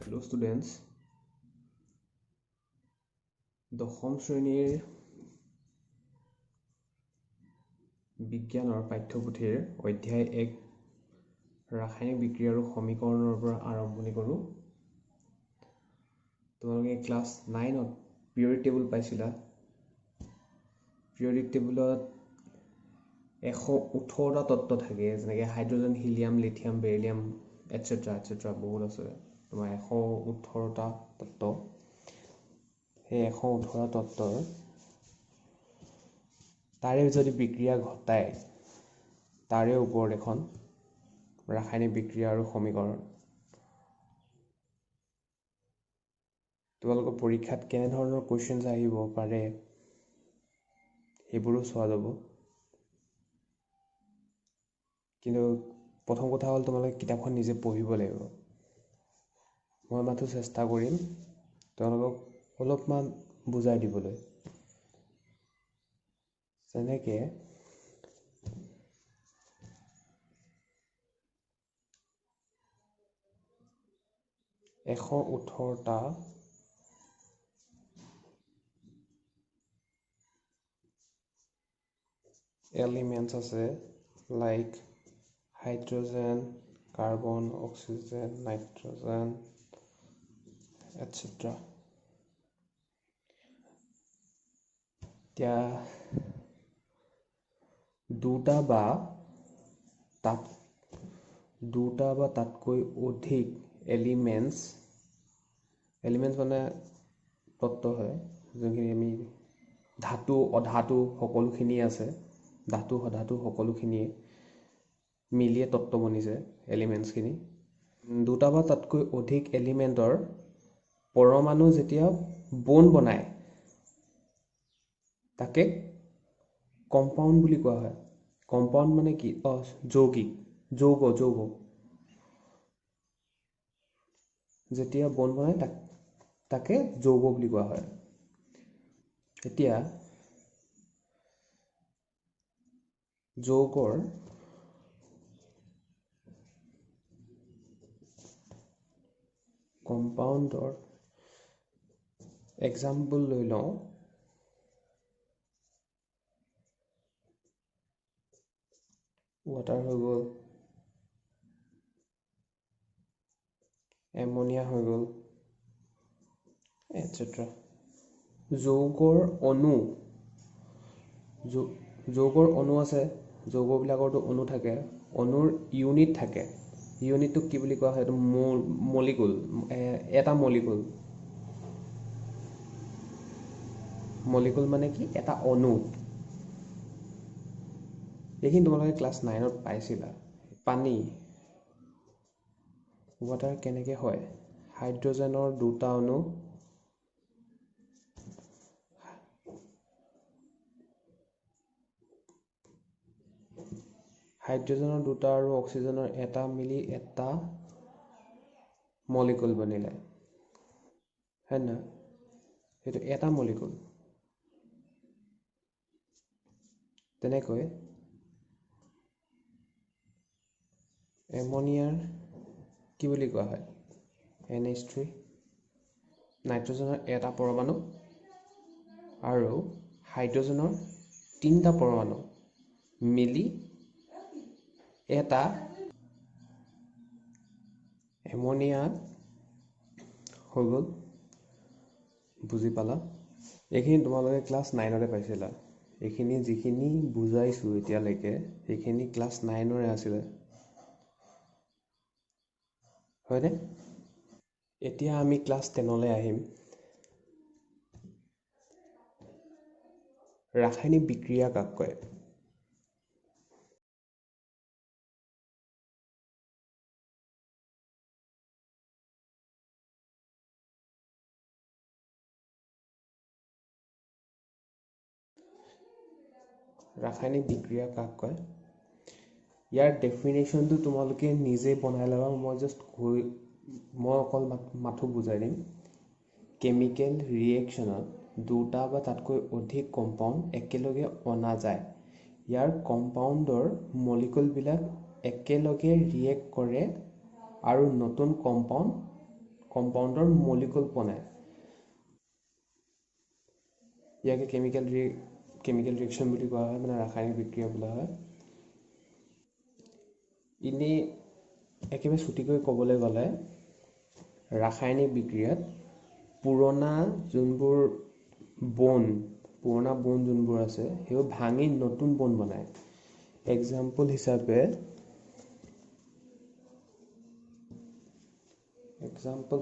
Hello students, দশম শ্ৰেণীৰ বিজ্ঞানৰ পাঠ্যপুথিৰ অধ্যায় 1 ৰাসায়নিক বিক্ৰিয়া আৰু সমীকৰণৰ পৰা আৰম্ভণি কৰোঁ। তোমালোকে ক্লাছ 9ত পিৰিয়ডিক টেবুল পাইছিলা। পিৰিয়ডিক টেবুলত 118টা তত্ত্ব থাকে, যেনেকৈ hydrogen, helium, lithium, beryllium etcetera বহুত আছে। তোমাৰ 118টা তত্ত্ব। সেই 118 তত্ত্বৰ তাৰে যদি বিক্ৰিয়া ঘটায় তাৰে ওপৰত এখন ৰাসায়নিক বিক্ৰিয়া আৰু সমীকৰণ। তোমালোকৰ পৰীক্ষাত কেনেধৰণৰ কুৱেশ্যনছ আহিব পাৰে সেইবোৰো চোৱা যাব। কিন্তু প্ৰথম কথা হ'ল তোমালোকে কিতাপখন নিজে পঢ়িব লাগিব। মই মাথো চেষ্টা কৰিম তোমালোকক অলপমান বুজাই দিবলৈ। যেনেকৈ 118টা এলিমেণ্টছ আছে, like hydrogen, carbon, oxygen, nitrogen etcetera. এতিয়া দুটা বা তাতকৈ অধিক এলিমেণ্টছ মানে তত্ত্ব হয়, যোনখিনি আমি ধাতু অধাতু সকলোখিনি আছে। ধাতু অধাতু সকলোখিনিয়ে মিলিয়ে তত্ত্ব বনিছে এলিমেণ্টছখিনি। দুটা বা তাতকৈ অধিক এলিমেণ্টৰ পৰমাণু যেতিয়া বন্ড বনায় তাকে কম্পাউণ্ড বুলি কোৱা হয়। কম্পাউণ্ড মানে কি? যৌগ। যেতিয়া বন্ড বনায় তাকে যৌগ বুলি কোৱা হয়। এতিয়া যৌগৰ কম্পাউণ্ডৰ এক্সাম্পল লৈ লওঁ। ৱাটাৰ হৈ গ'ল, এমনিয়া হৈ গ'ল এটচেট্ৰা। যৌগৰ অণু আছে, যৌগবিলাকৰতো অণু থাকে। অণুৰ ইউনিট থাকে। ইউনিটটোক কি বুলি কোৱা হয়? এইটো মলিকুল। এটা মলিকুল মানে কি? এটা অণু। এইখিনি তোমালোকে ক্লাছ 9ত পাইছিলা। পানী, ৱাটাৰ কেনেকৈ হয়? হাইড্ৰজেনৰ দুটা অণু, হাইড্ৰজেনৰ দুটা আৰু অক্সিজেনৰ এটা মিলি এটা মলিকুল বনিলে, হয় নহয়? সেইটো এটা মলিকুল। তেনেকৈ এমনিয়াৰ কি বুলি কোৱা হয়? NH3। নাইট্ৰজেনৰ এটা পৰমাণু আৰু হাইড্ৰজেনৰ 3টা পৰমাণু মিলি এটা এমনিয়া হৈ গ'ল। বুজি পালা? এইখিনি তোমালোকে ক্লাছ 9তে পাইছিলা। এইখিনি যিখিনি বুজাইছোঁ এতিয়ালৈকে সেইখিনি ক্লাছ 9ৰে আছিলে, হয়নে? এতিয়া আমি ক্লাছ 10লৈ আহিম। ৰাসায়নিক বিক্ৰিয়া কাক কয়? ৰাসায়নিক বিক্ৰিয়া কাক কয়? ইয়াৰ ডেফিনেশ্যনটো তোমালোকে নিজে বনাই ল'বা। মই অকল মাথো বুজাই দিম। কেমিকেল ৰিয়েকশ্যনত দুটা বা তাতকৈ অধিক কম্পাউণ্ড একেলগে অনা যায়। ইয়াৰ কম্পাউণ্ডৰ মলিকুলবিলাক একেলগে ৰিয়েক্ট কৰে আৰু নতুন কম্পাউণ্ড কম্পাউণ্ডৰ মলিকুল বনায়। ইয়াকে কেমিকেল ৰিয়েকশ্যন বুলি কোৱা হয়, মানে ৰাসায়নিক বিক্ৰিয়া বোলা হয়। এনেই একেবাৰে ছুটিকৈ ক'বলৈ গ'লে ৰাসায়নিক বিক্ৰিয়াত পুৰণা বন যোনবোৰ আছে সেইবোৰ ভাঙি নতুন বন বনায়। এক্সাম্পল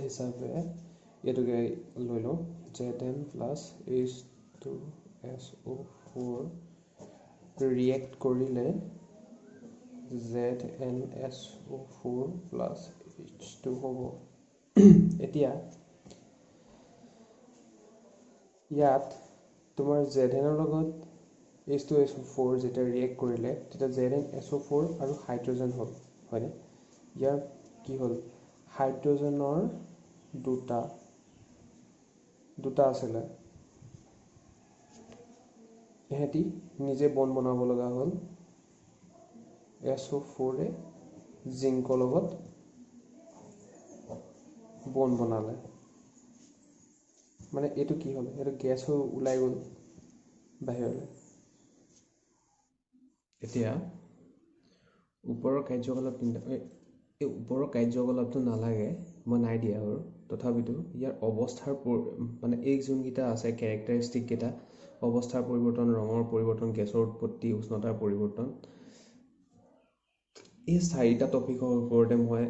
হিচাপে এইটোকে লৈ লওঁ, Zn + H2SO4 ৰিয়েক্ট কৰিলে ZnSO4 + H2 হ'ব। এতিয়া ইয়াত তোমাৰ Zn ৰ লগত H2SO4 যেতিয়া ৰিয়েক্ট কৰিলে তেতিয়া ZnSO4 আৰু হাইড্ৰজেন হ'ল, হয়নে? ইয়াৰ কি হ'ল, হাইড্ৰজেনৰ দুটা আছিলে, সিহঁতি নিজে বন বনাব লগা হ'ল। SO4 জিংকৰ লগত বন বনালে, মানে এইটো কি হ'ল, এইটো গেছ হৈ ওলাই গ'ল বাহিৰলৈ। এতিয়া ওপৰৰ কাৰ্যকলাপটো নালাগে, মই নাই দিয়া আৰু তথাপিতো ইয়াৰ অৱস্থাৰ মানে এই যোনকেইটা আছে কেৰেক্টাৰিষ্টিককেইটা, অৱস্থাৰ পৰিৱৰ্তন, ৰঙৰ পৰিৱৰ্তন, গেছৰ উৎপত্তি, উষ্ণতাৰ পৰিৱৰ্তন, এই 4টা টপিকৰ ওপৰতে মই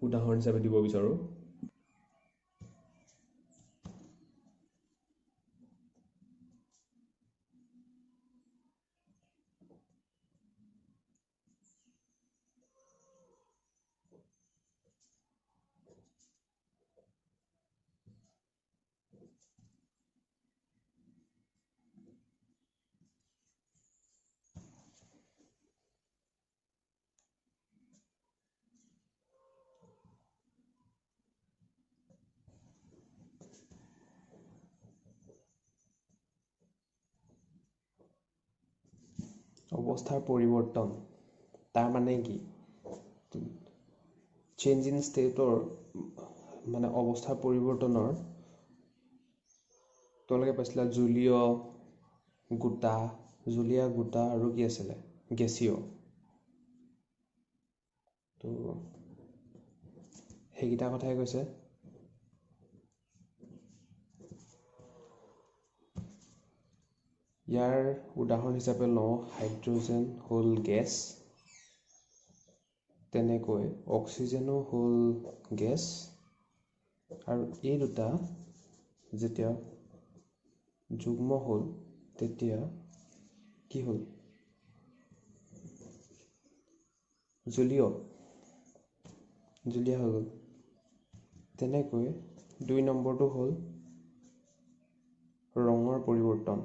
উদাহৰণ হিচাপে দিব বিচাৰোঁ। অৱস্থাৰ পৰিৱৰ্তন তাৰ মানে কি, চেঞ্জ ইন ষ্টেটৰ মানে অৱস্থাৰ পৰিৱৰ্তনৰ তোমালোকে পাইছিলা জুলীয় গোটা আৰু কি আছিলে, গেছীয়। তো সেইকেইটা কথাই কৈছে। ইয়াৰ উদাহৰণ হিচাপে লওঁ, হাইড্ৰজেন হ'ল গেছ, তেনেকৈ অক্সিজেনো হ'ল গেছ, আৰু এই দুটা যেতিয়া যুগ্ম হ'ল তেতিয়া কি হ'ল, জলীয় হৈ গ'ল। তেনেকৈ 2 নম্বৰটো হ'ল ৰঙৰ পৰিৱৰ্তন।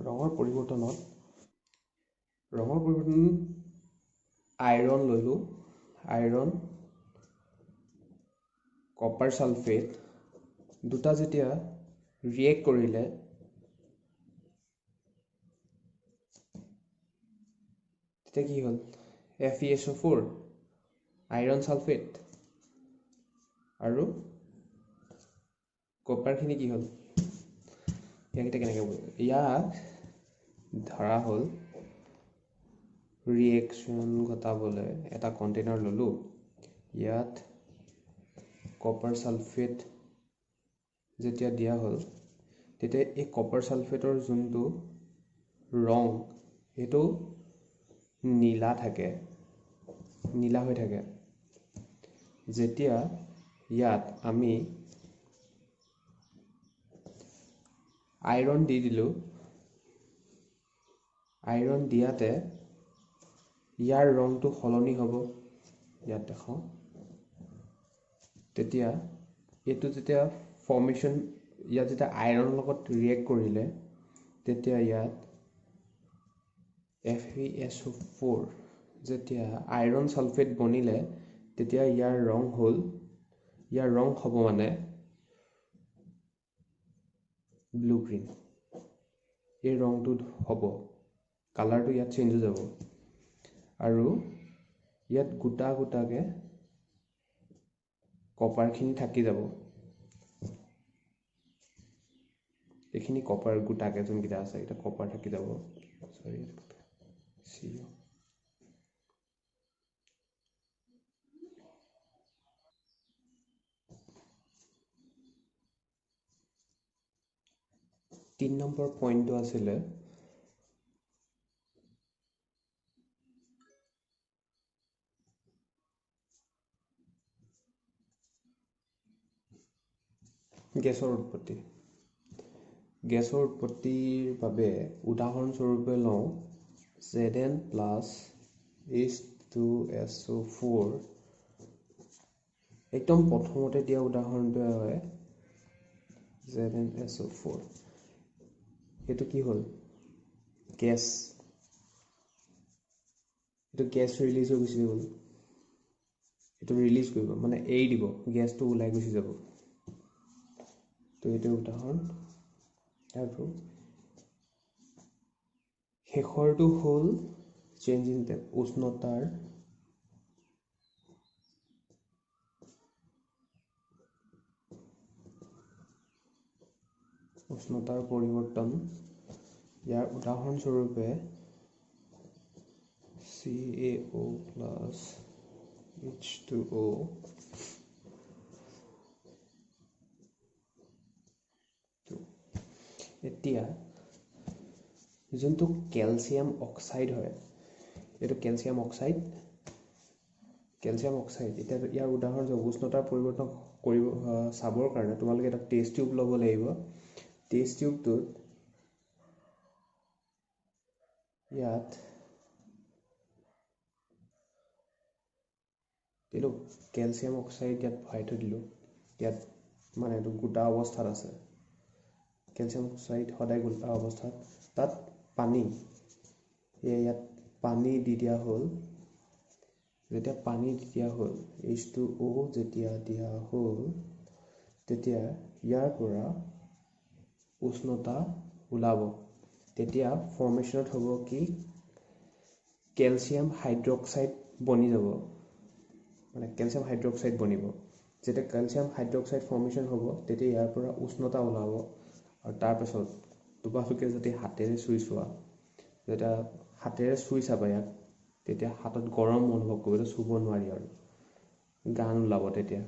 ৰঙৰ পৰিৱৰ্তন আইৰণ ল'লোঁ, আইৰণ, কপাৰ ছালফেট দুটা যেতিয়া ৰিয়েক্ট কৰিলে তেতিয়া কি হ'ল, FeSO4 আইৰণ ছালফেট আৰু কপাৰখিনি কি হ'ল, ইয়াকেইটা কেনেকৈ হ'ল, ইয়াক ধৰা হ'ল ৰিয়েকশ্যন ঘটাবলৈ এটা কণ্টেইনাৰ ল'লোঁ, ইয়াত কপাৰ ছালফেট যেতিয়া দিয়া হ'ল তেতিয়া এই কপাৰ ছালফেটৰ যোনটো ৰং সেইটো নীলা হৈ থাকে। যেতিয়া ইয়াত আমি আইৰণ দি দিলোঁ, আইৰণ দিয়াতে ইয়াৰ ৰংটো সলনি হ'ব, ইয়াত দেখাওঁ। তেতিয়া এইটো যেতিয়া ফৰ্মেশ্যন, ইয়াত যেতিয়া আইৰণৰ লগত ৰিয়েক্ট কৰিলে তেতিয়া ইয়াত FeSO4 যেতিয়া আইৰণ ছালফেট বনিলে তেতিয়া ইয়াৰ ৰং হ'ব মানে ব্লু গ্ৰীণ, এই ৰংটো হ'ব। কালাৰটো ইয়াত চেঞ্জ হৈ যাব আৰু ইয়াত গোটা গোটাকৈ কপাৰখিনি থাকি যাব। এইখিনি কপাৰ গোটাকৈ যোনকেইটা আছে এটা কপাৰ থাকি যাব। সৰি CO তিন নম্বৰ পইণ্টটো আছিলে গেছৰ উৎপত্তি। গেছৰ উৎপত্তিৰ বাবে উদাহৰণস্বৰূপে লওঁ Zn প্লাছ H2SO4। একদম প্ৰথমতে দিয়া উদাহৰণটোৱে হয় ZnSO4। এইটো কি হ'ল? গেছ। এইটো গেছ ৰিলিজ হৈ গুচি গ'ল। এইটো ৰিলিজ কৰিব মানে এৰি দিব, গেছটো ওলাই গুচি যাব। তো এইটো উদাহৰণ। আৰু শেষৰটো হ'ল চেঞ্জ ইন উষ্ণতাৰ পৰিৱৰ্তন। ইয়াৰ উদাহৰণস্বৰূপে CaO প্লাছ H2O এতিয়া যোনটো কেলছিয়াম অক্সাইড হয়, এইটো কেলছিয়াম অক্সাইড। এতিয়া ইয়াৰ উদাহৰণ উষ্ণতাৰ পৰিৱৰ্তন কৰিব চাবৰ কাৰণে তোমালোকে এটা টেষ্ট টিউব ল'ব লাগিব। টেষ্ট টিউবটোত ইয়াত এইটো কেলছিয়াম অক্সাইড ইয়াত ভৰাই থৈ দিলোঁ। ইয়াত মানে এইটো গোটা অৱস্থাত আছে। কেলছিয়াম অক্সাইড সদায় গোটা অৱস্থাত। তাত পানী, ইয়াত পানী দি দিয়া হ'ল। যেতিয়া পানী দি দিয়া হ'ল, H2O যেতিয়া দিয়া হ'ল, তেতিয়া ইয়াৰ পৰা উষ্ণতা ওলাব। তেতিয়া ফৰ্মেশ্যনত হ'ব কি কেলছিয়াম হাইড্ৰক্সাইড বনি যাব। মানে কেলছিয়াম হাইড্ৰক্সাইড বনিব। যেতিয়া কেলছিয়াম হাইড্ৰক্সাইড ফৰ্মেশ্যন হ'ব, তেতিয়া ইয়াৰ পৰা উষ্ণতা ওলাব। আৰু তাৰপাছত তোমালোকে যদি হাতেৰে চুই চোৱা, যেতিয়া হাতেৰে চুই চাবা ইয়াক, তেতিয়া হাতত গৰম অনুভৱ কৰিব, চুব নোৱাৰি আৰু গান ওলাব তেতিয়া।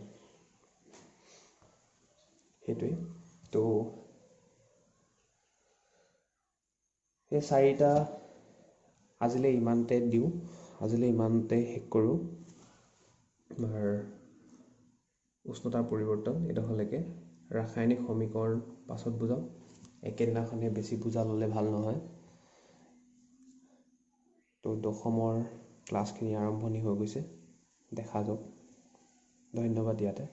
সেইটোৱে। তো এই চাৰিটা আজিলৈ ইমানতে দিওঁ, আজিলৈ ইমানতে শেষ কৰোঁ। আমাৰ উষ্ণতাৰ পৰিৱৰ্তন এইডোখৰলৈকে। ৰাসায়নিক সমীকৰণ পাছত বুজাম। একেদিনাখনে বেছি বুজা ল'লে ভাল নহয়। তো দশমৰ ক্লাছখিনি আৰম্ভণি হৈ গৈছে, দেখা যাওক। ধন্যবাদ ইয়াতে।